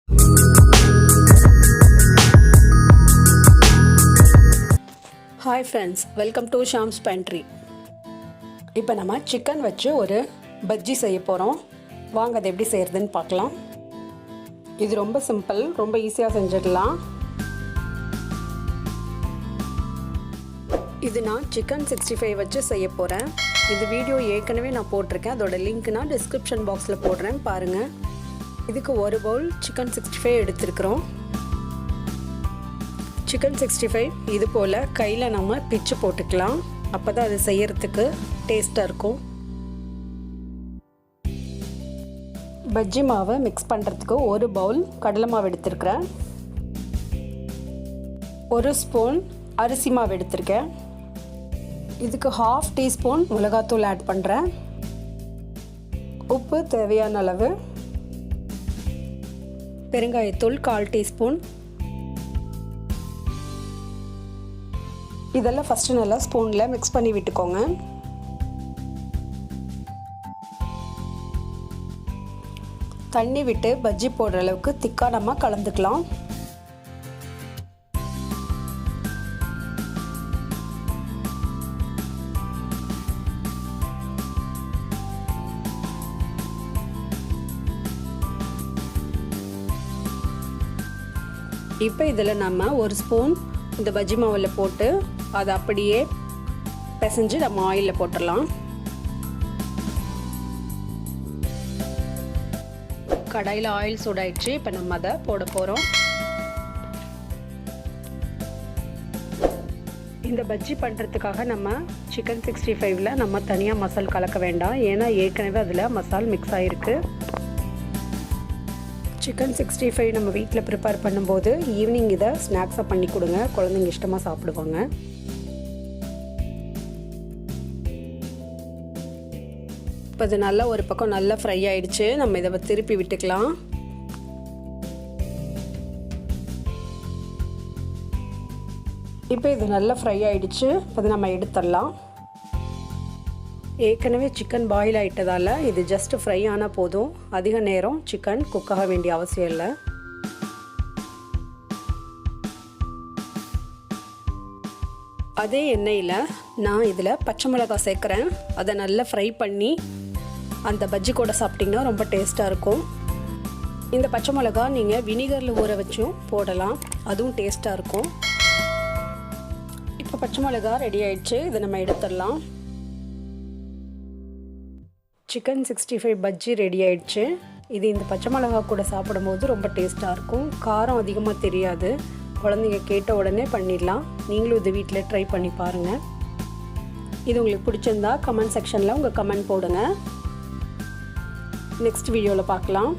Hi friends, welcome to Sham's Pantry. இப்போ நம்ம chicken வச்சு ஒரு பஜ்ஜி செய்ய போகிறோம். வாங்க அதை எப்படி செய்கிறதுன்னு பார்க்கலாம். இது ரொம்ப சிம்பிள், ரொம்ப ஈஸியாக செஞ்சிடலாம். இது நான் சிக்கன் 65 வச்சு செய்ய போகிறேன். இந்த வீடியோ ஏற்கனவே நான் போட்டிருக்கேன். அதோட லிங்க் நான் டிஸ்கிரிப்ஷன் பாக்ஸில் போடுறேன், பாருங்கள். இதுக்கு ஒரு பவுல் சிக்கன் 65 எடுத்துருக்குறோம். சிக்கன் 65 இது போல் கையில் நம்ம பிச்சு போட்டுக்கலாம். அப்போ தான் அது செய்யறதுக்கு டேஸ்ட்டாக இருக்கும். பஜ்ஜி மாவை மிக்ஸ் பண்ணுறதுக்கு ஒரு பவுல் கடலை மாவு எடுத்துருக்கிறேன். ஒரு ஸ்பூன் அரிசி மாவு எடுத்திருக்கேன். இதுக்கு 1/2 டீஸ்பூன் மிளகாத்தூள் ஆட் பண்ணுறேன். உப்பு தேவையான அளவு, பெருங்காயத்தூள் 1/4 டீஸ்பூன். இதெல்லாம் ஃபஸ்ட்டு நல்லா ஸ்பூனில் மிக்ஸ் பண்ணி விட்டுக்கோங்க. தண்ணி விட்டு பஜ்ஜி போடுற அளவுக்கு திக்காக நம்ம கலந்துக்கலாம். இப்போ இதில் நம்ம ஒரு ஸ்பூன் இந்த பஜ்ஜி மாவில் போட்டு அதை அப்படியே பிசைஞ்சு நம்ம ஆயிலில் போட்டுடலாம். கடாயில் ஆயில் சூடாயிடுச்சு. இப்போ நம்ம அதை போட போகிறோம். இந்த பஜ்ஜி பண்ணுறதுக்காக நம்ம சிக்கன் 65ல் நம்ம தனியாக மசால் கலக்க வேண்டாம். ஏன்னா ஏற்கனவே அதில் மசால் மிக்ஸ் ஆகிருக்கு. சிக்கன் 65 நம்ம வீட்டில் ப்ரிப்பேர் பண்ணும்போது ஈவினிங் இதை ஸ்நாக்ஸாக பண்ணி கொடுங்க. குழந்தைங்க இஷ்டமாக சாப்பிடுவாங்க. இப்போ இது நல்லா ஒரு பக்கம் நல்லா ஃப்ரை ஆகிடுச்சு. நம்ம இதை திருப்பி விட்டுக்கலாம். இப்போ இது நல்லா ஃப்ரை ஆகிடுச்சு. இப்போ இது நம்ம எடுத்துடலாம். ஏற்கனவே சிக்கன் பாயில் ஆகிட்டதால் இது ஜஸ்ட் ஃப்ரை ஆனால் போதும். அதிக நேரம் சிக்கன் குக் ஆக வேண்டிய அவசியம் இல்லை. அதே எண்ணெயில் நான் இதில் பச்சை மிளகாய் சேர்க்குறேன். அதை நல்லா ஃப்ரை பண்ணி அந்த பஜ்ஜி கூட சாப்பிட்டிங்கன்னா ரொம்ப டேஸ்ட்டாக இருக்கும். இந்த பச்சை மிளகாய் நீங்கள் வினிகரில் ஊற வச்சும் போடலாம், அதுவும் டேஸ்ட்டாக இருக்கும். இப்போ பச்சை மிளகாய் ரெடி ஆகிடுச்சு. இதை நம்ம எடுத்துடலாம். சிக்கன் 65 பஜ்ஜி ரெடி ஆகிடுச்சு. இது இந்த பச்சை மிளகா கூட சாப்பிடும்போது ரொம்ப டேஸ்ட்டாக இருக்கும். காரம் அதிகமாக தெரியாது. குழந்தைங்க கேட்ட உடனே பண்ணிடலாம். நீங்களும் இது வீட்டில் ட்ரை பண்ணி பாருங்கள். இது உங்களுக்கு பிடிச்சிருந்தா கமெண்ட் செக்ஷனில் உங்கள் கமெண்ட் போடுங்க. நெக்ஸ்ட் வீடியோவில் பார்க்கலாம்.